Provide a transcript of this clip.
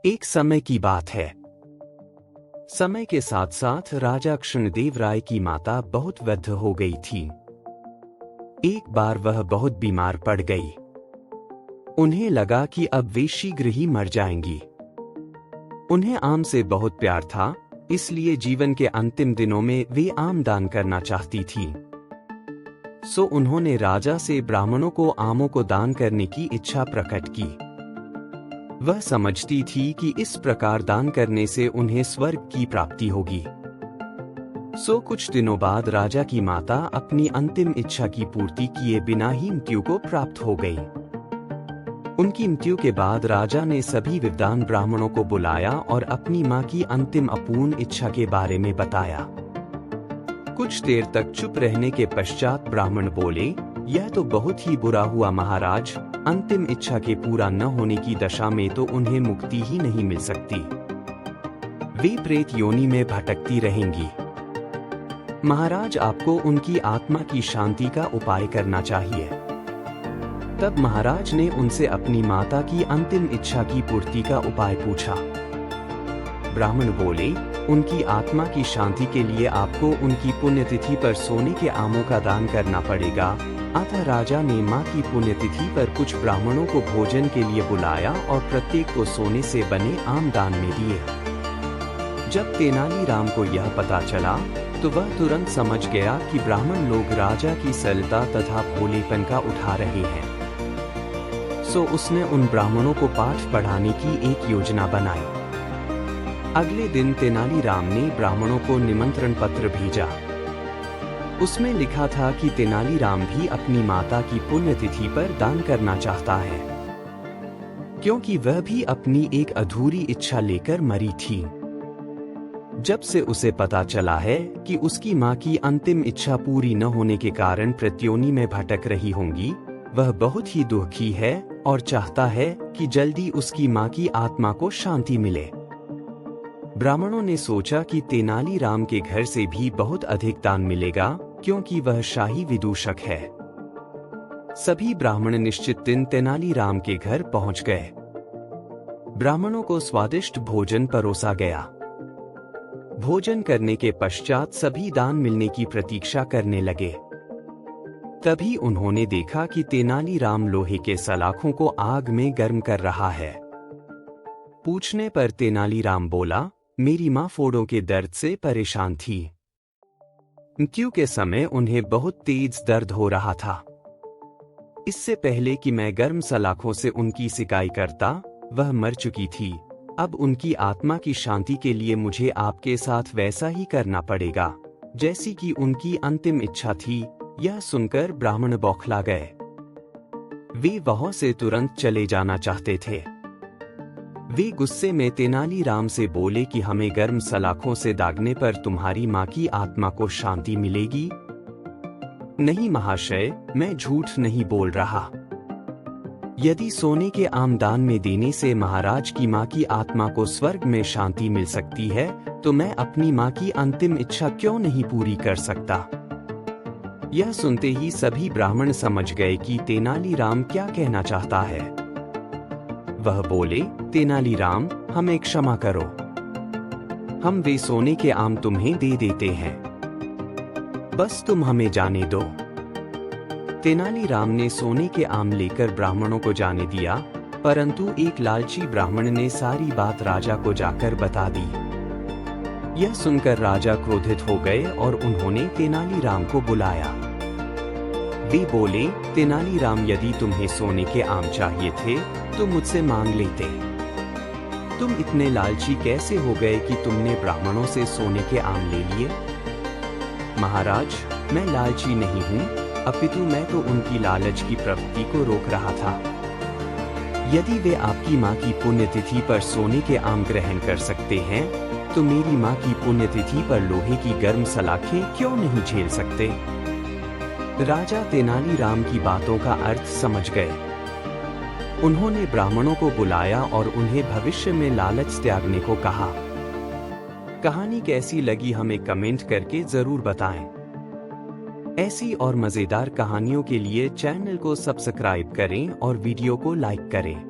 एक समय की बात है। समय के साथ साथ राजा कृष्णदेव राय की माता बहुत वृद्ध हो गई थी। एक बार वह बहुत बीमार पड़ गई। उन्हें लगा कि अब वे शीघ्र ही मर जाएंगी। उन्हें आम से बहुत प्यार था, इसलिए जीवन के अंतिम दिनों में वे आम दान करना चाहती थी। सो उन्होंने राजा से ब्राह्मणों को आमों को दान करने की इच्छा प्रकट की। वह समझती थी कि इस प्रकार दान करने से उन्हें स्वर्ग की प्राप्ति होगी। सो कुछ दिनों बाद राजा की माता अपनी अंतिम इच्छा की पूर्ति किए बिना ही मृत्यु को प्राप्त हो गई। उनकी मृत्यु के बाद राजा ने सभी विद्वान ब्राह्मणों को बुलाया और अपनी मां की अंतिम अपूर्ण इच्छा के बारे में बताया। कुछ देर तक चुप रहने के पश्चात ब्राह्मण बोले, यह तो बहुत ही बुरा हुआ महाराज। अंतिम इच्छा के पूरा न होने की दशा में तो उन्हें मुक्ति ही नहीं मिल सकती। वे प्रेत योनि में भटकती रहेंगी। महाराज, आपको उनकी आत्मा की शांति का उपाय करना चाहिए। तब महाराज ने उनसे अपनी माता की अंतिम इच्छा की पूर्ति का उपाय पूछा। ब्राह्मण बोले, उनकी आत्मा की शांति के लिए आपको उनकी पुण्यतिथि पर सोने के आमों का दान करना पड़ेगा। अतः राजा ने मां की पुण्यतिथि पर कुछ ब्राह्मणों को भोजन के लिए बुलाया और प्रत्येक को सोने से बने आम दान में दिए। जब तेनालीराम को यह पता चला तो वह तुरंत समझ गया कि ब्राह्मण लोग राजा की सरलता तथा भोलेपन का उठा रहे हैं। सो उसने उन ब्राह्मणों को पाठ पढ़ाने की एक योजना बनाई। अगले दिन तेनालीराम ने ब्राह्मणों को निमंत्रण पत्र भेजा। उसमें लिखा था कि तेनालीराम भी अपनी माता की पुण्यतिथि पर दान करना चाहता है, क्योंकि वह भी अपनी एक अधूरी इच्छा लेकर मरी थी। जब से उसे पता चला है कि उसकी मां की अंतिम इच्छा पूरी न होने के कारण प्रत्योनि में भटक रही होंगी, वह बहुत ही दुखी है और चाहता है कि जल्दी उसकी मां की आत्मा को शांति मिले। ब्राह्मणों ने सोचा कि तेनालीराम के घर से भी बहुत अधिक दान मिलेगा, क्योंकि वह शाही विदूषक है। सभी ब्राह्मण निश्चित दिन तेनालीराम के घर पहुंच गए। ब्राह्मणों को स्वादिष्ट भोजन परोसा गया। भोजन करने के पश्चात सभी दान मिलने की प्रतीक्षा करने लगे। तभी उन्होंने देखा कि तेनालीराम लोहे के सलाखों को आग में गर्म कर रहा है। पूछने पर तेनालीराम बोला, मेरी मां फोड़ों के दर्द से परेशान थी। मृत्यु के समय उन्हें बहुत तेज दर्द हो रहा था। इससे पहले कि मैं गर्म सलाखों से उनकी सिकाई करता, वह मर चुकी थी। अब उनकी आत्मा की शांति के लिए मुझे आपके साथ वैसा ही करना पड़ेगा जैसी कि उनकी अंतिम इच्छा थी। यह सुनकर ब्राह्मण बौखला गए। वे वहां से तुरंत चले जाना चाहते थे। वे गुस्से में तेनालीराम से बोले कि हमें गर्म सलाखों से दागने पर तुम्हारी मां की आत्मा को शांति मिलेगी। नहीं महाशय, मैं झूठ नहीं बोल रहा। यदि सोने के आम दान में देने से महाराज की मां की आत्मा को स्वर्ग में शांति मिल सकती है, तो मैं अपनी मां की अंतिम इच्छा क्यों नहीं पूरी कर सकता। यह सुनते ही सभी ब्राह्मण समझ गए कि तेनालीराम क्या कहना चाहता है। वह बोले, तेनालीराम, हमें क्षमा करो। हम वे सोने के आम तुम्हें दे देते हैं, बस तुम हमें जाने दो। तेनालीराम ने सोने के आम लेकर ब्राह्मणों को जाने दिया, परंतु एक लालची ब्राह्मण ने सारी बात राजा को जाकर बता दी। यह सुनकर राजा क्रोधित हो गए और उन्होंने तेनालीराम को बुलाया। वे बोले, तेनालीराम, यदि तुम्हें सोने के आम चाहिए थे तो मुझसे मांग लेते। तुम इतने लालची कैसे हो गए कि तुमने ब्राह्मणों से सोने के आम ले लिए। महाराज, मैं लालची नहीं हूँ, अपितु मैं तो उनकी लालच की प्रवृत्ति को रोक रहा था। यदि वे आपकी मां की पुण्यतिथि पर सोने के आम ग्रहण कर सकते हैं, तो मेरी मां की पुण्यतिथि पर लोहे की गर्म सलाखें क्यों नहीं झेल सकते। राजा तेनालीराम की बातों का अर्थ समझ गए। उन्होंने ब्राह्मणों को बुलाया और उन्हें भविष्य में लालच त्यागने को कहा। कहानी कैसी लगी हमें कमेंट करके जरूर बताएं। ऐसी और मजेदार कहानियों के लिए चैनल को सब्सक्राइब करें और वीडियो को लाइक करें।